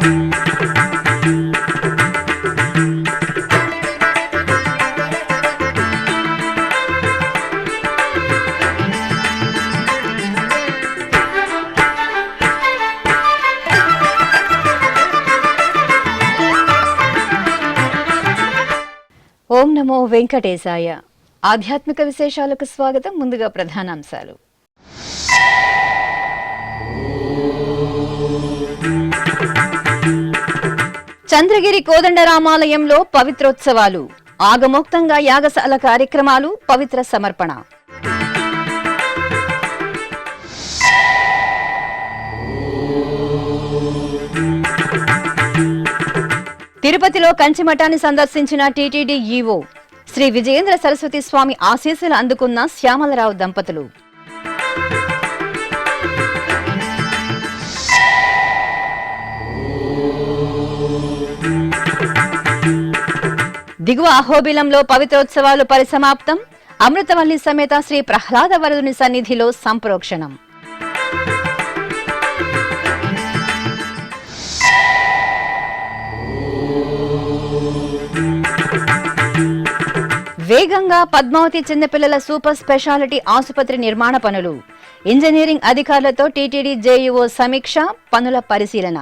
ఓం నమో వెంకటేశాయ. ఆధ్యాత్మిక విశేషాలకు స్వాగతం. ముందుగా ప్రధానాంశాలు. చంద్రగిరి కోదండరామాలయంలో పవిత్రోత్సవాలు, ఆగమోక్తంగా యాగశాల కార్యక్రమాలు, పవిత్ర సమర్పణ. తిరుపతిలో కంచిమఠాన్ని సందర్శించిన టీటీడీ ఈవో. శ్రీ విజయేంద్ర సరస్వతి స్వామి ఆశీస్సులు అందుకున్న శ్యామలరావు దంపతులు. దిగువ అహోబిలంలో పవిత్రోత్సవాలు పరిసమాప్తం. అమృతవల్లి సమేత శ్రీ ప్రహ్లాద వరదుని సన్నిధిలో సంప్రోక్షణం. వేగంగా పద్మావతి చిన్నపిల్లల సూపర్ స్పెషాలిటీ ఆసుపత్రి నిర్మాణ పనులు. ఇంజనీరింగ్ అధికారులతో టీటీడీ జేఈఓ సమీక్ష, పనుల పరిశీలన.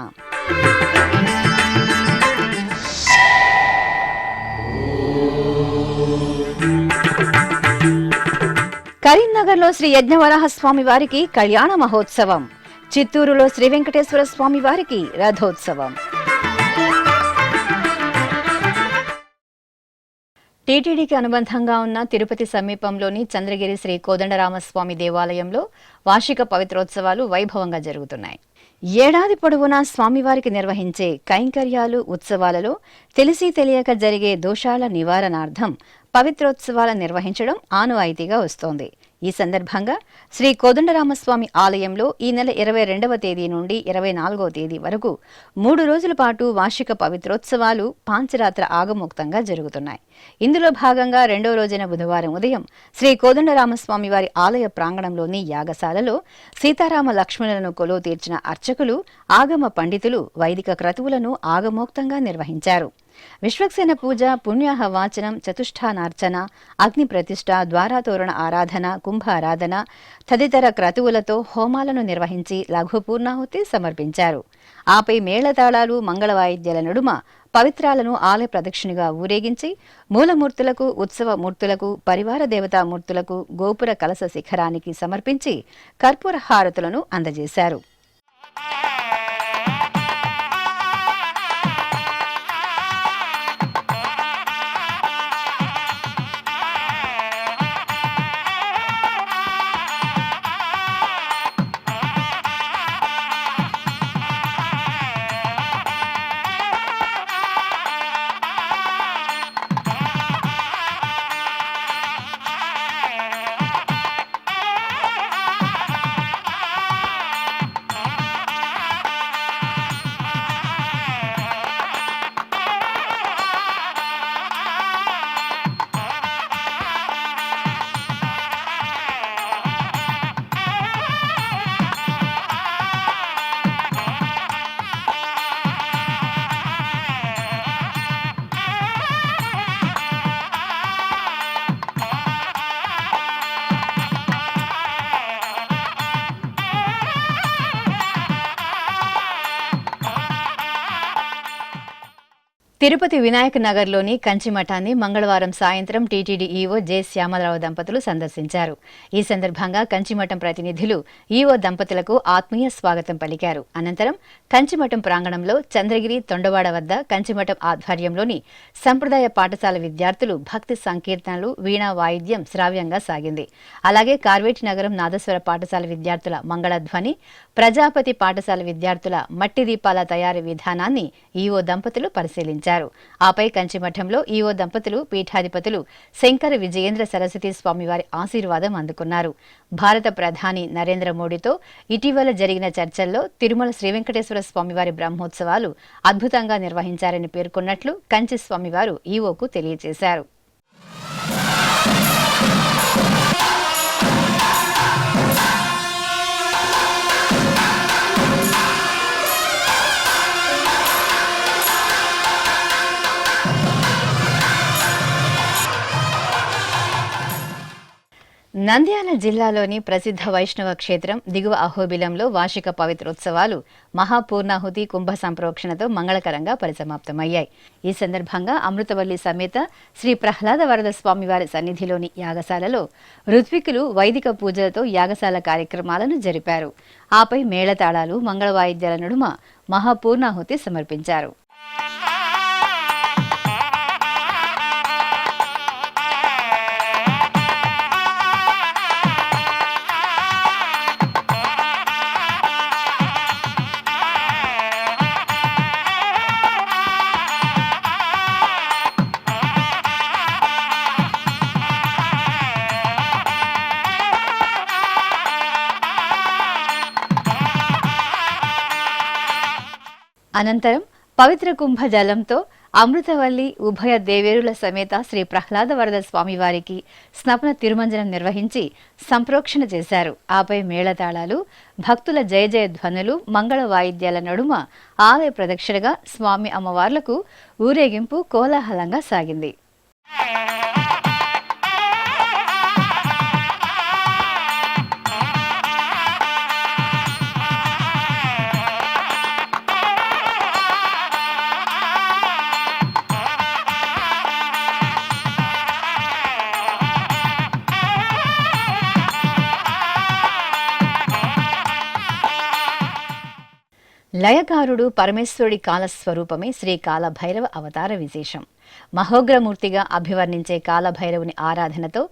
కరీంనగర్లో శ్రీ యజ్ఞవరాహస్వామి వారికి కళ్యాణ మహోత్సవం. చిత్తూరులో శ్రీ వెంకటేశ్వర స్వామి వారికి రథోత్సవం. టీటీడీకి అనుబంధంగా ఉన్న తిరుపతి సమీపంలోని చంద్రగిరి శ్రీ కోదండరామస్వామి దేవాలయంలో వార్షిక పవిత్రోత్సవాలు వైభవంగా జరుగుతున్నాయి. ఏడాది పొడవునా స్వామివారికి నిర్వహించే కైంకర్యాలు, ఉత్సవాలలో తెలిసి తెలియక జరిగే దోషాల నివారణార్థం పవిత్రోత్సవాలు నిర్వహించడం ఆనవాయితీగా వస్తోంది. ఈ సందర్భంగా శ్రీ కోదండరామస్వామి ఆలయంలో ఈ నెల 22వ తేదీ నుండి 24వ తేదీ వరకు 3 రోజుల పాటు వార్షిక పవిత్రోత్సవాలు పాంచరాత్ర ఆగమోక్తంగా జరుగుతున్నాయి. ఇందులో భాగంగా 2వ రోజైన బుధవారం ఉదయం శ్రీ కోదండరామస్వామి వారి ఆలయ ప్రాంగణంలోని యాగశాలలో సీతారామ లక్ష్మణులను కొలువు తీర్చిన అర్చకులు, ఆగమ పండితులు వైదిక క్రతువులను ఆగమోక్తంగా నిర్వహించారు. విశ్వక్సేన పూజ, పుణ్యాహ వాచనం, చతుష్ఠానార్చన, అగ్ని ప్రతిష్ఠ, ద్వారాతోరణ ఆరాధన, కుంభ ఆరాధన తదితర క్రతువులతో హోమాలను నిర్వహించి లఘు పూర్ణాహుతి సమర్పించారు. ఆపై మేళతాళాలు, మంగళ వాయిద్యాల నడుమ పవిత్రాలను ఆలయ ప్రదక్షిణగా ఊరేగించి మూలమూర్తులకు, ఉత్సవ మూర్తులకు, పరివార దేవతామూర్తులకు గోపుర కలశ శిఖరానికి సమర్పించి కర్పూర హారతులను అందజేశారు. తిరుపతి వినాయక నగర్లోని కంచిమఠాన్ని మంగళవారం సాయంత్రం టీటీడీ ఈవో జె శ్యామలరావు దంపతులు సందర్శించారు. ఈ సందర్భంగా కంచిమఠం ప్రతినిధులు ఈవో దంపతులకు ఆత్మీయ స్వాగతం పలికారు. అనంతరం కంచిమఠం ప్రాంగణంలో చంద్రగిరి తొండవాడ వద్ద కంచిమఠం ఆధ్వర్యంలోని సంప్రదాయ పాఠశాల విద్యార్థులు భక్తి సంకీర్తనలు, వీణా వాయిద్యం శ్రావ్యంగా సాగింది. అలాగే కార్వేటి నగరం నాదస్వర పాఠశాల విద్యార్థుల మంగళధ్వని, ప్రజాపతి పాఠశాల విద్యార్థుల మట్టి దీపాల తయారీ విధానాన్ని ఈవో దంపతులు పరిశీలించారు. ఆపై కంచిమఠంలో ఈవో దంపతులు పీఠాధిపతులు శంకర విజయేంద్ర సరస్వతి స్వామివారి ఆశీర్వాదం అందుకున్నారు. భారత ప్రధాని నరేంద్ర మోడీతో ఇటీవల జరిగిన చర్చల్లో తిరుమల శ్రీ వెంకటేశ్వర స్వామివారి బ్రహ్మోత్సవాలు అద్భుతంగా నిర్వహించారని పేర్కొన్నట్లు కంచి స్వామివారు ఈవోకు తెలియజేశారు. నంద్యాల జిల్లాలోని ప్రసిద్ధ వైష్ణవ క్షేత్రం దిగువ అహోబిలంలో వార్షిక పవిత్రోత్సవాలు మహాపూర్ణాహుతి కుంభ సంప్రోక్షణతో మంగళకరంగా పరిసమాప్తమయ్యాయి. ఈ సందర్భంగా అమృతవల్లి సమేత శ్రీ ప్రహ్లాద వరద స్వామివారి సన్నిధిలోని యాగశాలలో ఋత్వికులు వైదిక పూజలతో యాగశాల కార్యక్రమాలను జరిపారు. ఆపై మేళతాళాలు మంగళవాయిద్యాల నడుమ మహాపూర్ణాహుతి సమర్పించారు. అనంతరం పవిత్ర కుంభ జలంతో అమృతవల్లి ఉభయ దేవేరుల సమేత శ్రీ ప్రహ్లాద వరద స్వామివారికి స్నపన తిరుమంజనం నిర్వహించి సంప్రోక్షణ చేశారు. ఆపై మేళతాళాలు, భక్తుల జయ జయ ధ్వనులు, మంగళ వాయిద్యాల నడుమ ఆలయ ప్రదక్షిణగా స్వామి అమ్మవార్లకు ఊరేగింపు కోలాహలంగా సాగింది. లయకారుడు పరమేశ్వరుడి కాలస్వరూపమే శ్రీ కాలభైరవ అవతార విశేషం. మహోగ్రమూర్తిగా అభివర్ణించే కాలభైరవుని ఆరాధనతో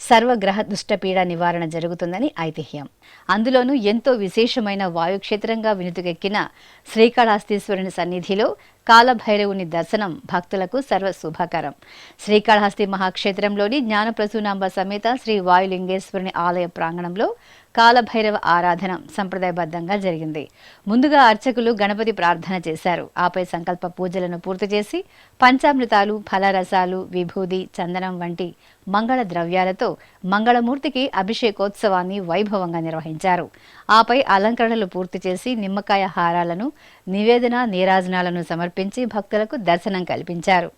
సర్వగ్రహ దుష్టపీడ నివారణ జరుగుతుందని ఐతిహ్యం. అందులోనూ ఎంతో విశేషమైన వాయుక్షేత్రంగా వినుతుకెక్కిన శ్రీకాళహస్తీశ్వరుని సన్నిధిలో కాలభైరవుని దర్శనం భక్తులకు సర్వశుభకరం. శ్రీకాళహస్తి మహాక్షేత్రంలోని జ్ఞానప్రసూనాంబ సమేత శ్రీ వాయులింగేశ్వరుని ఆలయ ప్రాంగణంలో కాలభైరవ ఆరాధన సంప్రదాయబద్ధంగా జరిగింది. ముందుగా అర్చకులు గణపతి ప్రార్థన చేశారు. ఆపై సంకల్ప పూజలను పూర్తి చేసి పంచామృతాలు, ఫలరసాలు, విభూది, చందనం వంటి మంగళ ద్రవ్యాలతో మంగళమూర్తికి అభిషేకోత్సవాన్ని వైభవంగా నిర్వహించారు. ఆపై అలంకరణలు పూర్తి చేసి నిమ్మకాయ హారాలను, నివేదన నీరాజనాలను సమర్పించి భక్తులకు దర్శనం కల్పించారు.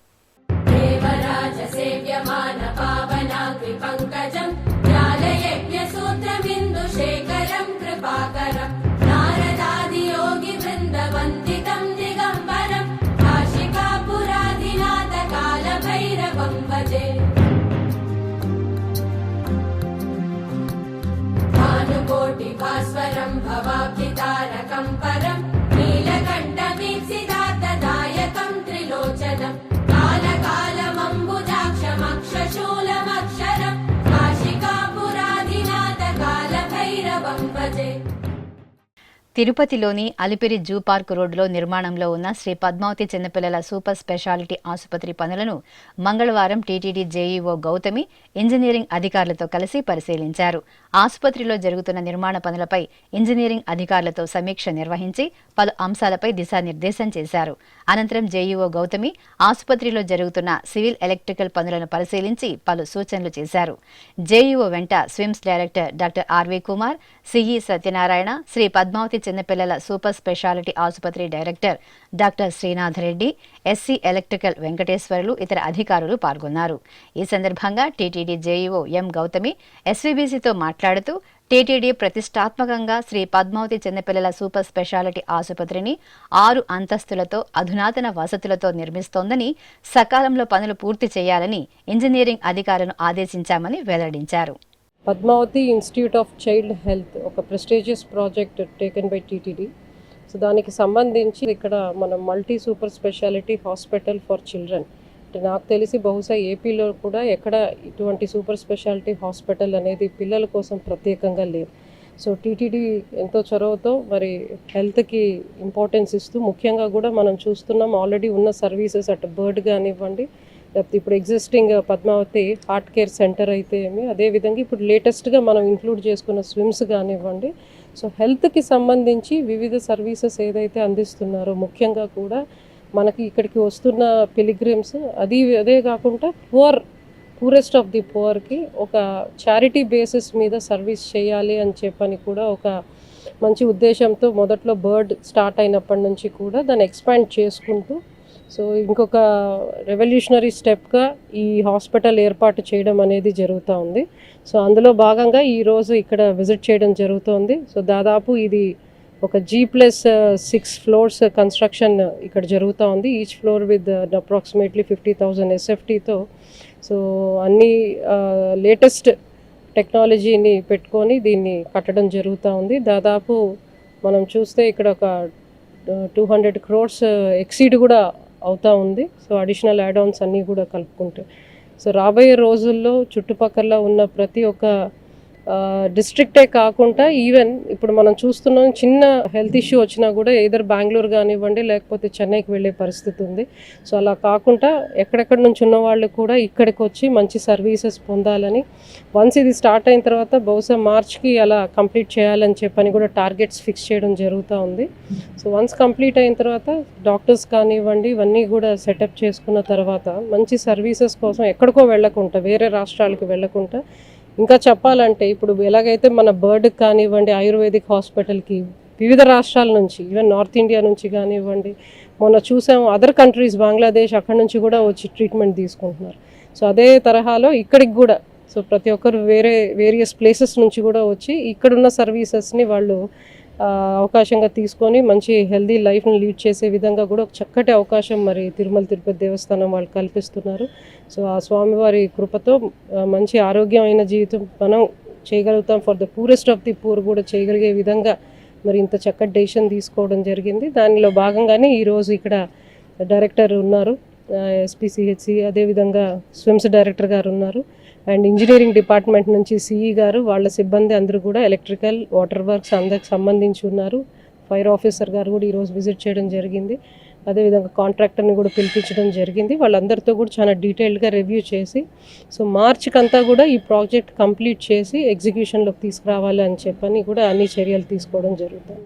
తిరుపతిలోని అలిపిరి జూ పార్క్ రోడ్డులో నిర్మాణంలో ఉన్న శ్రీ పద్మావతి చిన్నపిల్లల సూపర్ స్పెషాలిటీ ఆసుపత్రి పనులను మంగళవారం టీటీడీ జేఈఓ గౌతమి ఇంజనీరింగ్ అధికారులతో కలిసి పరిశీలించారు. ఆసుపత్రిలో జరుగుతున్న నిర్మాణ పనులపై ఇంజనీరింగ్ అధికారులతో సమీక్ష నిర్వహించి పలు అంశాలపై దిశానిర్దేశం చేశారు. అనంతరం జేఈఓ గౌతమి ఆసుపత్రిలో జరుగుతున్న సివిల్ ఎలక్ట్రికల్ పనులను పరిశీలించి పలు సూచనలు చేశారు. జేఈఓ వెంట SVIMS director doctor R V Kumar, CE Satyanarayana, Sri Padmavathi చిన్నపిల్లల సూపర్ స్పెషాలిటీ ఆసుపత్రి director doctor Srinath Reddy, SE electrical Venkateswarlu, ఇతర అధికారులు పాల్గొన్నారు. ఈ సందర్భంగా టీటీడీ జేఈఓ ఎం గౌతమి ఎస్వీబీసీతో మాట్లాడుతూ టీటీడీ ప్రతిష్టాత్మకంగా శ్రీ పద్మావతి చిన్నపిల్లల సూపర్ స్పెషాలిటీ ఆసుపత్రిని 6 అంతస్తులతో అధునాతన వసతులతో నిర్మిస్తోందని, సకాలంలో పనులు పూర్తి చేయాలని ఇంజనీరింగ్ అధికారులను ఆదేశించామని వెల్లడించారు. Padmavathi institute of child health ఒక prestigious project taken by TTD. So దానికి సంబంధించి ఇక్కడ మనం multi super speciality hospital for children, అంటే నాకు తెలిసి బహుశా ఏపీలో కూడా ఎక్కడ ఇటువంటి సూపర్ స్పెషాలిటీ హాస్పిటల్ అనేది పిల్లల కోసం ప్రత్యేకంగా లేదు. సో టీటీడీ ఎంతో చొరవతో మరి హెల్త్కి ఇంపార్టెన్స్ ఇస్తూ, ముఖ్యంగా కూడా మనం చూస్తున్నాం ఆల్రెడీ ఉన్న సర్వీసెస్ అటు బర్డ్ కానివ్వండి, లేకపోతే ఇప్పుడు existing Padmavathi heart care centre అయితే ఏమి, అదేవిధంగా ఇప్పుడు లేటెస్ట్గా మనం ఇంక్లూడ్ చేసుకున్న స్విమ్స్ కానివ్వండి. సో హెల్త్కి సంబంధించి వివిధ సర్వీసెస్ ఏదైతే అందిస్తున్నారో, ముఖ్యంగా కూడా మనకి ఇక్కడికి వస్తున్న పిలిగ్రిమ్స్ అదే కాకుండా పూరెస్ట్ ఆఫ్ ది పూర్కి ఒక చారిటీ బేసిస్ మీద సర్వీస్ చేయాలి అని చెప్పని కూడా ఒక మంచి ఉద్దేశంతో మొదట్లో బర్డ్ స్టార్ట్ అయినప్పటి నుంచి కూడా దాన్ని ఎక్స్పాండ్ చేసుకుంటూ సో ఇంకొక రెవల్యూషనరీ స్టెప్గా ఈ హాస్పిటల్ ఏర్పాటు చేయడం అనేది జరుగుతూ ఉంది. సో అందులో భాగంగా ఈరోజు ఇక్కడ విజిట్ చేయడం జరుగుతోంది. సో దాదాపు ఇది ఒక G+6 ఫ్లోర్స్ కన్స్ట్రక్షన్ ఇక్కడ జరుగుతూ ఉంది. ఈచ్ ఫ్లోర్ విత్ అప్రాక్సిమేట్లీ 50,000 SFTతో. సో అన్ని లేటెస్ట్ టెక్నాలజీని పెట్టుకొని దీన్ని కట్టడం జరుగుతూ ఉంది. దాదాపు మనం చూస్తే ఇక్కడ ఒక 200 crores ఎక్సీడ్ కూడా అవుతూ ఉంది. సో అడిషనల్ యాడ్-ఆన్స్ అన్నీ కూడా కలుపుకుంటే సో రాబోయే రోజుల్లో చుట్టుపక్కల ఉన్న ప్రతి ఒక్క డిస్ట్రిక్టే కాకుండా ఈవెన్ ఇప్పుడు మనం చూస్తున్నాం చిన్న హెల్త్ ఇష్యూ వచ్చినా కూడా ఎయిదర్ బెంగళూరు కానివ్వండి లేకపోతే చెన్నైకి వెళ్ళే పరిస్థితి ఉంది. సో అలా కాకుండా ఎక్కడెక్కడ నుంచి ఉన్న వాళ్ళు కూడా ఇక్కడికి వచ్చి మంచి సర్వీసెస్ పొందాలని, వన్స్ ఇది స్టార్ట్ అయిన తర్వాత బహుశా మార్చ్కి అలా కంప్లీట్ చేయాలని చెప్పని కూడా టార్గెట్స్ ఫిక్స్ చేయడం జరుగుతూ ఉంది. సో వన్స్ కంప్లీట్ అయిన తర్వాత డాక్టర్స్ కానివ్వండి ఇవన్నీ కూడా సెటప్ చేసుకున్న తర్వాత మంచి సర్వీసెస్ కోసం ఎక్కడికో వెళ్ళకుండా, వేరే రాష్ట్రాలకు వెళ్ళకుండా, ఇంకా చెప్పాలంటే ఇప్పుడు ఎలాగైతే మన బర్డ్కి కానివ్వండి ఆయుర్వేదిక్ హాస్పిటల్కి వివిధ రాష్ట్రాల నుంచి ఈవెన్ నార్త్ ఇండియా నుంచి కానివ్వండి, మొన్న చూసాము అదర్ కంట్రీస్ బంగ్లాదేశ్ అక్కడి నుంచి కూడా వచ్చి ట్రీట్మెంట్ తీసుకుంటున్నారు. సో అదే తరహాలో ఇక్కడికి కూడా సో ప్రతి ఒక్కరు వేరియస్ ప్లేసెస్ నుంచి కూడా వచ్చి ఇక్కడున్న సర్వీసెస్ని వాళ్ళు అవకాశంగా తీసుకొని మంచి హెల్దీ లైఫ్ని లీడ్ చేసే విధంగా కూడా ఒక చక్కటి అవకాశం మరి తిరుమల తిరుపతి దేవస్థానం వాళ్ళు కల్పిస్తున్నారు. సో ఆ స్వామివారి కృపతో మంచి ఆరోగ్యమైన జీవితం మనం చేయగలుగుతాం. For the poorest of the poor కూడా చేయగలిగే విధంగా మరి ఇంత చక్కటి డెసిషన్ తీసుకోవడం జరిగింది. దానిలో భాగంగానే ఈరోజు ఇక్కడ డైరెక్టర్ ఉన్నారు SPCHC, అదేవిధంగా స్విమ్స్ డైరెక్టర్ గారు ఉన్నారు, అండ్ ఇంజనీరింగ్ డిపార్ట్మెంట్ నుంచి CE గారు, వాళ్ళ సిబ్బంది అందరూ కూడా ఎలక్ట్రికల్ వాటర్ వర్క్స్ అందరికి సంబంధించి ఉన్నారు. ఫైర్ ఆఫీసర్ గారు కూడా ఈరోజు విజిట్ చేయడం జరిగింది. అదేవిధంగా కాంట్రాక్టర్ని కూడా పిలిపించడం జరిగింది. వాళ్ళందరితో కూడా చాలా డీటెయిల్డ్గా రివ్యూ చేసి సో మార్చికి అంతా కూడా ఈ ప్రాజెక్ట్ కంప్లీట్ చేసి ఎగ్జిక్యూషన్లోకి తీసుకురావాలి అని చెప్పని కూడా అన్ని చర్యలు తీసుకోవడం జరుగుతుంది.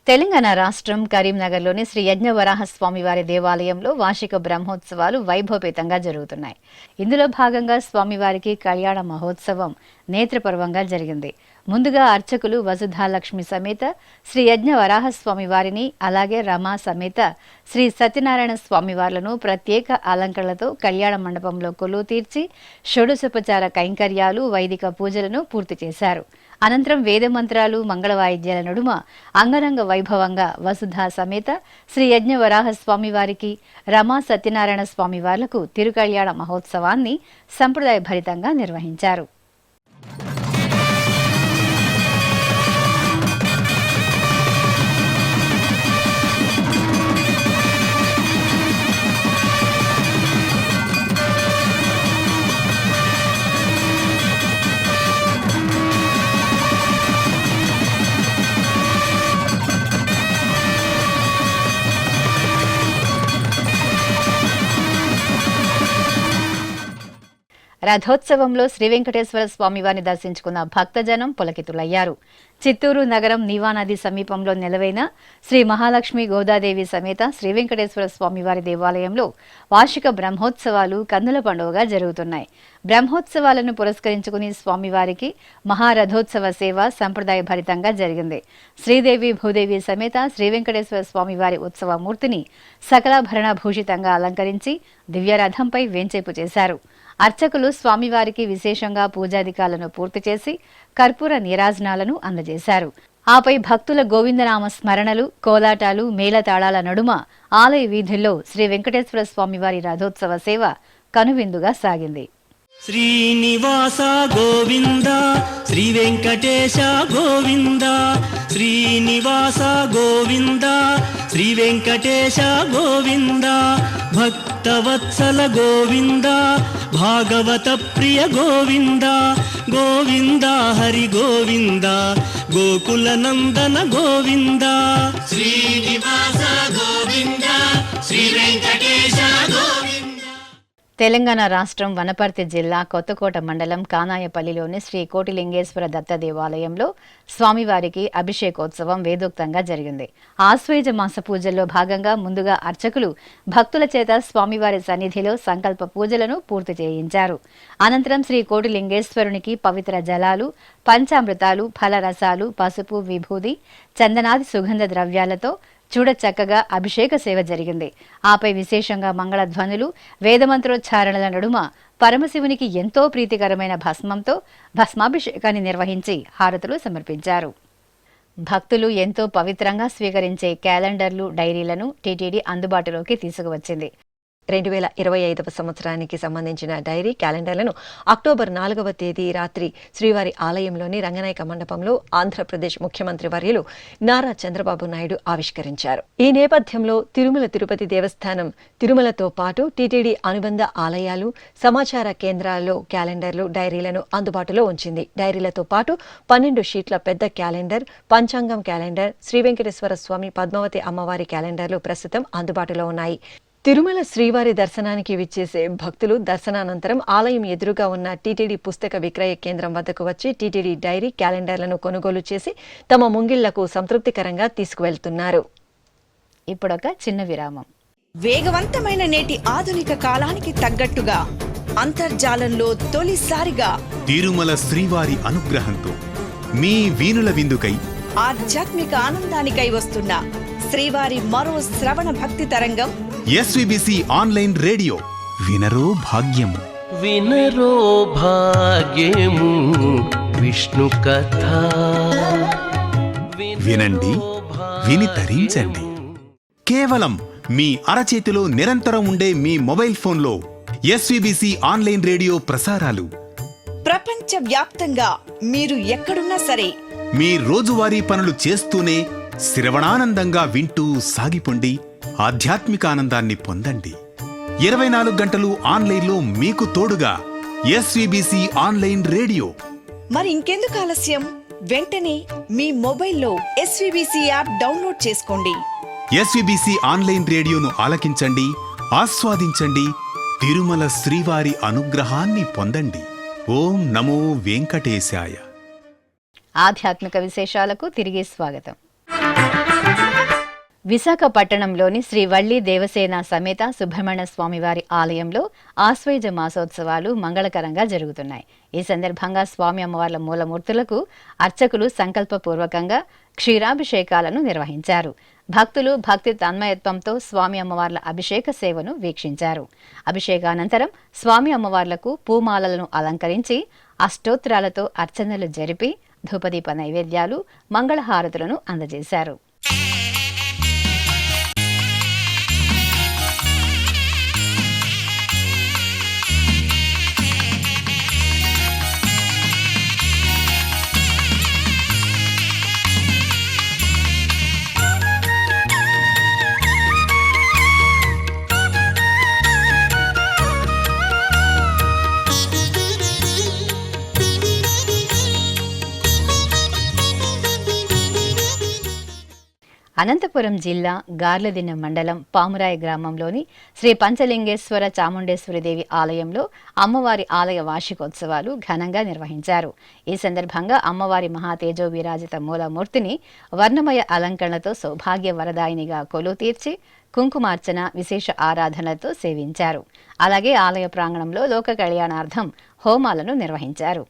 తెలంగాణ రాష్ట్రం కరీంనగర్లోని శ్రీ యజ్ఞవరాహ స్వామివారి దేవాలయంలో వార్షిక బ్రహ్మోత్సవాలు వైభవపేతంగా జరుగుతున్నాయి. ఇందులో భాగంగా స్వామివారికి కళ్యాణ మహోత్సవం నేత్రపర్వంగా జరిగింది. ముందుగా అర్చకులు వసుధాలక్ష్మి సమేత శ్రీ యజ్ఞవరాహ స్వామివారిని, అలాగే రమా సమేత శ్రీ సత్యనారాయణ స్వామివార్లను ప్రత్యేక అలంకరణలతో కళ్యాణ మండపంలో కొలువు తీర్చి షోడశోపచార కైంకర్యాలు, వైదిక పూజలను పూర్తి చేశారు. అనంతరం వేదమంత్రాలు, మంగళ వాయిద్యాల నడుమ అంగరంగ వైభవంగా వసుధా సమేత శ్రీ యజ్ఞవరాహ స్వామివారికి, రమా సత్యనారాయణ స్వామివార్లకు తిరుకళ్యాణ మహోత్సవాన్ని సంప్రదాయ భరితంగా నిర్వహించారు. రథోత్సవంలో శ్రీ వెంకటేశ్వర స్వామివారిని దర్శించుకున్న భక్తజనం పులకితులయ్యారు. చిత్తూరు నగరం నీవానది సమీపంలో నెలవైన శ్రీ మహాలక్ష్మి గోదాదేవి సమేత శ్రీ వెంకటేశ్వర స్వామివారి దేవాలయంలో వార్షిక బ్రహ్మోత్సవాలు కన్నుల పండుగగా జరుగుతున్నాయి. బ్రహ్మోత్సవాలను పురస్కరించుకుని స్వామివారికి మహారథోత్సవ సేవ సంప్రదాయ భరితంగా జరిగింది. శ్రీదేవి భూదేవి సమేత శ్రీ వెంకటేశ్వర స్వామివారి ఉత్సవమూర్తిని సకలాభరణ భూషితంగా అలంకరించి దివ్యరథంపై వేంచేపు చేశారు. అర్చకులు స్వామివారికి విశేషంగా పూజాధికాలను పూర్తి చేసి కర్పూర నీరాజనాలను అందజేశారు. ఆపై భక్తుల గోవిందనామ స్మరణలు, కోలాటాలు, మేళతాళాల నడుమ ఆలయ వీధుల్లో శ్రీ వెంకటేశ్వర స్వామివారి రథోత్సవ సేవ కనువిందుగా సాగింది. శ్రీనివాస గోవింద, శ్రీ వెంకటేశ గోవింద, శ్రీనివాస గోవింద, శ్రీ వెంకటేశ గోవింద, భక్తవత్సల గోవింద, భాగవత ప్రియ గోవింద, గోవింద హరి గోవింద, గోకుల నందన గోవింద. శ్రీనివాస గోవింద, శ్రీ వెంకటేశ గోవింద. తెలంగాణ రాష్ట్రం వనపర్తి జిల్లా కొత్తకోట మండలం కానాయపల్లిలోని శ్రీ కోటిలింగేశ్వర దత్త దేవాలయంలో స్వామివారికి అభిషేకోత్సవం వేదోక్తంగా జరిగింది. ఆశ్వేజ మాస పూజల్లో భాగంగా ముందుగా అర్చకులు భక్తుల చేత స్వామివారి సన్నిధిలో సంకల్ప పూజలను పూర్తి చేయించారు. అనంతరం శ్రీ కోటిలింగేశ్వరునికి పవిత్ర జలాలు, పంచామృతాలు, ఫలరసాలు, పసుపు, విభూది, చందనాది సుగంధ ద్రవ్యాలతో చూడచక్కగా అభిషేక సేవ జరిగింది. ఆపై విశేషంగా మంగళధ్వనులు, వేదమంత్రోచ్చారణల నడుమ పరమశివునికి ఎంతో ప్రీతికరమైన భస్మంతో భస్మాభిషేకాన్ని నిర్వహించి హారతులు సమర్పించారు. భక్తులు ఎంతో పవిత్రంగా స్వీకరించే క్యాలెండర్లు, డైరీలను టీటీడీ అందుబాటులోకి తీసుకువచ్చింది. 2025 సంవత్సరానికి సంబంధించిన డైరీ క్యాలెండర్లను అక్టోబర్ 4వ తేదీ రాత్రి శ్రీవారి ఆలయంలోని రంగనాయక మండపంలో ఆంధ్రప్రదేశ్ ముఖ్యమంత్రి వర్యులు నారా చంద్రబాబు నాయుడు ఆవిష్కరించారు. ఈ నేపథ్యంలో తిరుమల తిరుపతి దేవస్థానం తిరుమలతో పాటు టీటీడీ అనుబంధ ఆలయాలు, సమాచార కేంద్రాల్లో క్యాలెండర్లు, డైరీలను అందుబాటులో ఉంచింది. డైరీలతో పాటు 12 షీట్ల పెద్ద క్యాలెండర్, పంచాంగం క్యాలెండర్, శ్రీ వెంకటేశ్వర స్వామి, పద్మావతి అమ్మవారి క్యాలెండర్లు ప్రస్తుతం అందుబాటులో ఉన్నాయి. తిరుమల శ్రీవారి దర్శనానికి విచ్చేసే భక్తులు దర్శనానంతరం ఆలయం ఎదురుగా ఉన్న టీటీడీ పుస్తక విక్రయ కేంద్రం వద్దకు వచ్చి టీటీడీ డైరీ, క్యాలెండర్లను కొనుగోలు చేసి తమ ముంగిళ్లకు సంతృప్తికరంగా తీసుకువెళ్తున్నారు. ఇప్పుడొక చిన్న విరామం. వేగవంతమైన నేటి ఆధునిక కాలానికి తగ్గట్టుగా అంతర్జాలంలో తొలిసారిగా తిరుమల శ్రీవారి అనుగ్రహంతో మీ వీణుల విందుకై ఆధ్యాత్మిక ఆనందానికై వస్తున్న శ్రీవారి మరో శ్రవణ భక్తి తరంగం ఎస్విబిసి ఆన్లైన్ రేడియో. వినరో భాగ్యము, వినరో భాగ్యము విష్ణు కథ. వినండి, విని తరించండి. కేవలం మీ అరచేతిలో నిరంతరం ఉండే మీ మొబైల్ ఫోన్లో ఎస్విబిసి ఆన్లైన్ రేడియో ప్రసారాలు ప్రపంచ వ్యాప్తంగా మీరు ఎక్కడున్నా సరే మీ రోజువారీ పనులు చేస్తూనే శ్రవణానందంగా వింటూ సాగిపోండి. ఆధ్యాత్మిక ఆనందాన్ని పొందండి. 24 గంటలు ఆన్లైన్లో మీకు తోడుగా ఎస్విబిసి ఆన్లైన్ రేడియో. మరి ఇంకెందుకు ఆలస్యం? వెంటనే మీ మొబైల్లో ఎస్విబిసి యాప్ డౌన్లోడ్ చేసుకోండి. ఎస్విబిసి ఆన్లైన్ రేడియోను ఆలకించండి, ఆస్వాదించండి. తిరుమల శ్రీవారి అనుగ్రహాన్ని పొందండి. ఓం నమో వెంకటేశాయ. ఆధ్యాత్మిక విశేషాలకు తిరిగి స్వాగతం. విశాఖపట్టణంలోని శ్రీ వల్లి దేవసేన సమేత సుబ్రహ్మణ్య స్వామివారి ఆలయంలో ఆశ్వయుజ మాసోత్సవాలు మంగళకరంగా జరుగుతున్నాయి. ఈ సందర్భంగా స్వామి అమ్మవార్ల మూలమూర్తులకు అర్చకులు సంకల్పపూర్వకంగా క్షీరాభిషేకాలను నిర్వహించారు. భక్తులు భక్తి తన్మయత్వంతో స్వామి అమ్మవార్ల అభిషేక సేవను వీక్షించారు. అభిషేకానంతరం స్వామి అమ్మవార్లకు పూమాలలను అలంకరించి అష్టోత్తరాలతో అర్చనలు జరిపి ధూపదీప నైవేద్యాలు, మంగళహారతులను అందజేశారు. అనంతపురం జిల్లా గార్లదిన్న మండలం పామురాయి గ్రామంలోని శ్రీ పంచలింగేశ్వర చాముండేశ్వరిదేవి ఆలయంలో అమ్మవారి ఆలయ వార్షికోత్సవాలు ఘనంగా నిర్వహించారు. ఈ సందర్భంగా అమ్మవారి మహాతేజో విరాజిత మూలమూర్తిని వర్ణమయ అలంకరణలతో సౌభాగ్య వరదాయినిగా కొలువు తీర్చి కుంకుమార్చన, విశేష ఆరాధనలతో సేవించారు. అలాగే ఆలయ ప్రాంగణంలో లోక కళ్యాణార్థం హోమాలను నిర్వహించారు.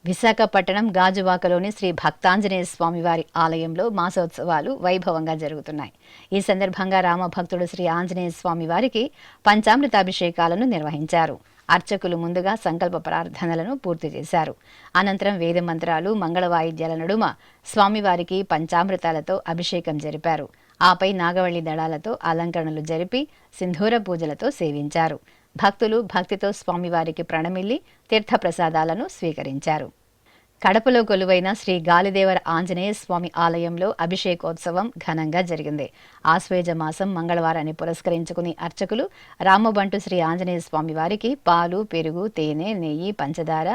విశాఖపట్టణం గాజువాకలోని శ్రీ భక్తాంజనేయ స్వామివారి ఆలయంలో మాసోత్సవాలు వైభవంగా జరుగుతున్నాయి. ఈ సందర్భంగా రామభక్తుడు శ్రీ ఆంజనేయ స్వామివారికి పంచామృతాభిషేకాలను నిర్వహించారు. అర్చకులు ముందుగా సంకల్ప ప్రార్థనలను పూర్తి చేశారు. అనంతరం వేద మంత్రాలు, మంగళ వాయిద్యాల నడుమ స్వామివారికి పంచామృతాలతో అభిషేకం జరిపారు. ఆపై నాగవళి దళాలతో అలంకరణలు జరిపి సింధూర పూజలతో సేవించారు. భక్తులు భక్తితో స్వామివారికి ప్రణమిల్లి తీర్థప్రసాదాలను స్వీకరించారు. కడపలో కొలువైన శ్రీ గాలిదేవర ఆంజనేయ స్వామి ఆలయంలో అభిషేకోత్సవం ఘనంగా జరిగింది. ఆశ్వేజ మాసం మంగళవారాన్ని పురస్కరించుకుని అర్చకులు రామబంటు శ్రీ ఆంజనేయ స్వామి వారికి పాలు, పెరుగు, తేనె, నెయ్యి, పంచదార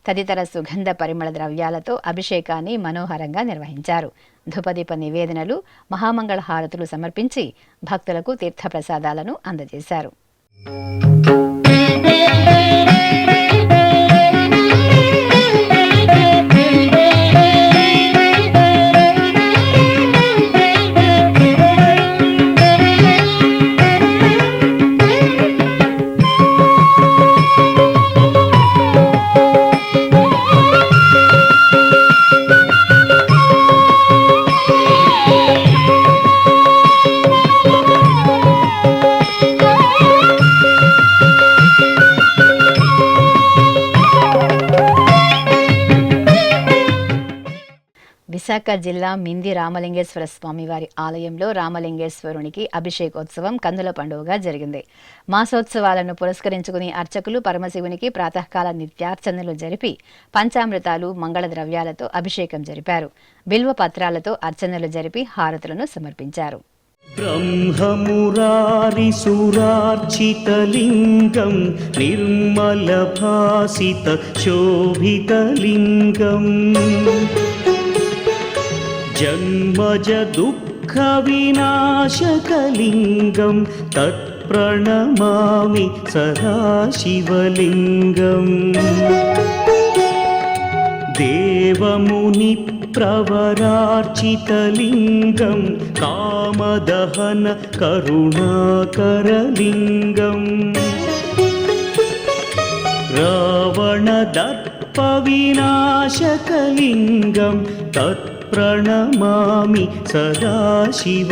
తదితర సుగంధ పరిమళ ద్రవ్యాలతో అభిషేకాన్ని మనోహరంగా నిర్వహించారు. ధూపదీప నివేదనలు, మహామంగళ హారతులు సమర్పించి భక్తులకు తీర్థప్రసాదాలను అందజేశారు. విశాఖ జిల్లా మింది రామలింగేశ్వర స్వామివారి ఆలయంలో రామలింగేశ్వరునికి అభిషేకోత్సవం కన్నుల పండుగగా జరిగింది. మాసోత్సవాలను పురస్కరించుకుని అర్చకులు పరమశివునికి ప్రాతకాల నిత్యార్చనలు జరిపి పంచామృతాలు, మంగళ ద్రవ్యాలతో అభిషేకం జరిపారు. బిల్వ పత్రాలతో అర్చనలు జరిపి హారతులను సమర్పించారు. బ్రహ్మమురారిసురార్చితలింగం నిర్మలభాసిత శోభితలింగం జన్మజ దుఃఖ వినాశకలింగం తత్ప్రణమామి సదాశివలింగం దేవముని ప్రవరార్చితలింగం కామదహన కరుణాకరలింగం రావణదర్ప వినాశకలింగం తత్ప్రణమామి సదాశివలింగం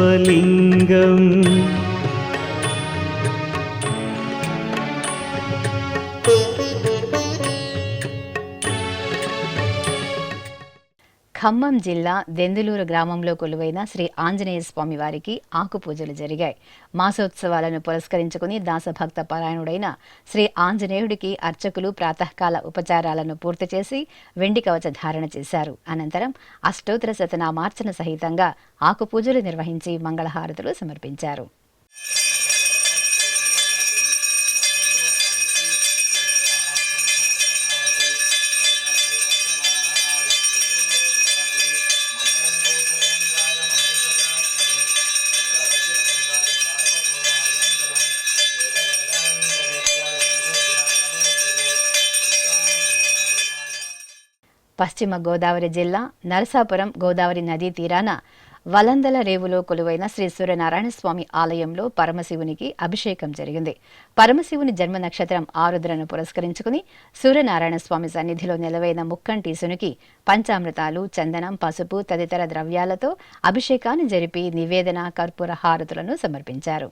ఖమ్మం జిల్లా దెందులూరు గ్రామంలో కొలువైన శ్రీ ఆంజనేయ స్వామి వారికి ఆకు పూజలు జరిగాయి. మాసోత్సవాలను పురస్కరించుకుని దాసభక్త పరాయణుడైన శ్రీ ఆంజనేయుడికి అర్చకులు ప్రాతకాల ఉపచారాలను పూర్తి చేసి వెండి కవచ ధారణ చేశారు. అనంతరం అష్టోత్తర శతనామార్చన సహితంగా ఆకు పూజలు నిర్వహించి మంగళహారతులు సమర్పించారు. పశ్చిమ గోదావరి జిల్లా నరసాపురం గోదావరి నదీ తీరాన వలందల రేవులో కొలువైన శ్రీ సూర్యనారాయణ స్వామి ఆలయంలో పరమశివునికి అభిషేకం జరిగింది. పరమశివుని జన్మ నక్షత్రం ఆరుద్రను పురస్కరించుకుని సూర్యనారాయణ స్వామి సన్నిధిలో నిలవైన ముక్కంటీసునికి పంచామృతాలు, చందనం, పసుపు తదితర ద్రవ్యాలతో అభిషేకాన్ని జరిపి నివేదన, కర్పూర హారతులను సమర్పించారు.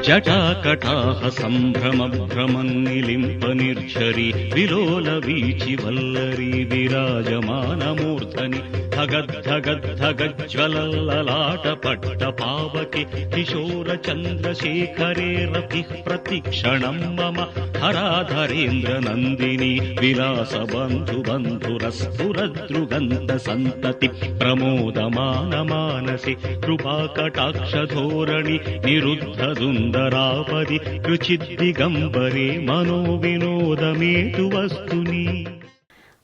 జటాకటాహ సంభ్రమ భ్రమన్నిలింప నిర్ఝరి విలోల వీచి వల్లరి విరాజమానమూర్ధని ధగద్ధగద్ధగజ్వలల్లలాట పట్ట పావకి కిశోర చంద్రశేఖరే రతి ప్రతిక్షణం మమ హరాధరేంద్ర నందిని విలాస బంధు బంధురస్ఫురదృగంత సంతతి ప్రమోదమాన మానసి కృపాకటాక్షధోరణి నిరుద్ధ సుందరాపది రుచిద్దిగంబరే మనో వినోదమేతు వస్తుని.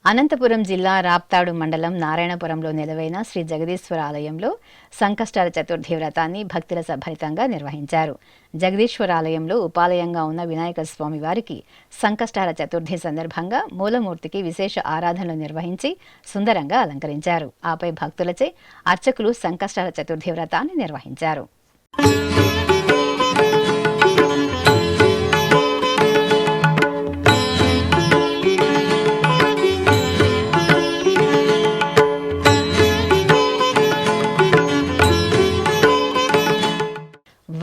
అనంతపురం జిల్లా రాప్తాడు మండలం నారాయణపురంలో నెలవైన శ్రీ జగదీశ్వర ఆలయంలో సంకష్టాల చతుర్థి వ్రతాన్ని భక్తుల సభరితంగా నిర్వహించారు. జగదీశ్వర ఆలయంలో ఉపాలయంగా ఉన్న వినాయక స్వామి వారికి సంకష్టాల చతుర్థి సందర్భంగా మూలమూర్తికి విశేష ఆరాధనలు నిర్వహించి సుందరంగా అలంకరించారు. ఆపై భక్తులచే అర్చకులు సంకష్టాల చతుర్థి వ్రతాన్ని నిర్వహించారు.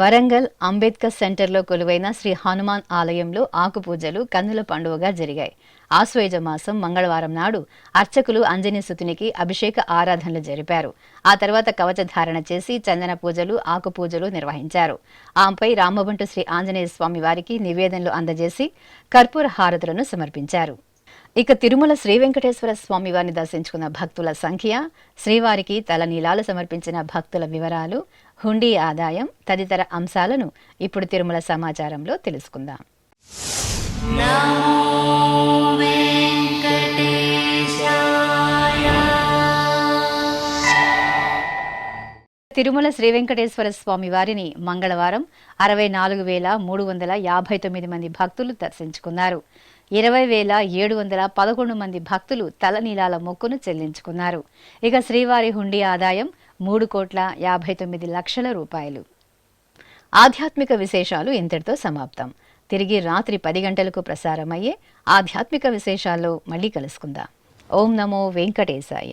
వరంగల్ అంబేద్కర్ సెంటర్లో కొలువైన శ్రీ హనుమాన్ ఆలయంలో ఆకు పూజలు కన్నుల పండుగగా జరిగాయి. ఆశ్వయుజ మాసం మంగళవారం నాడు అర్చకులు అంజనీసుతునికి అభిషేక ఆరాధనలు జరిపారు. ఆ తర్వాత కవచ ధారణ చేసి చందన పూజలు, ఆకు పూజలు నిర్వహించారు. ఆపై రామబంటు శ్రీ ఆంజనేయ స్వామి వారికి నివేదనలు అందజేసి కర్పూర హారతులను సమర్పించారు. ఇక తిరుమల శ్రీ వెంకటేశ్వర స్వామి వారిని దర్శించుకున్న భక్తుల సంఖ్య, శ్రీవారికి తలనీలాలు సమర్పించిన భక్తుల వివరాలు, హుండీ ఆదాయం తదితర అంశాలను ఇప్పుడు తిరుమల సమాచారంలో తెలుసుకుందాం. తిరుమల శ్రీ వెంకటేశ్వర స్వామి వారిని మంగళవారం 64,359 మంది భక్తులు దర్శించుకున్నారు. 20,711 మంది భక్తులు తలనీలాల మొక్కును చెల్లించుకున్నారు. ఇక శ్రీవారి హుండీ ఆదాయం 3,59,00,000 రూపాయలు. ఆధ్యాత్మిక విశేషాలు ఇంతటితో సమాప్తం. తిరిగి రాత్రి 10 గంటలకు ప్రసారమయ్యే ఆధ్యాత్మిక విశేషాల్లో మళ్ళీ కలుసుకుందాం. ఓం నమో వెంకటేశాయ.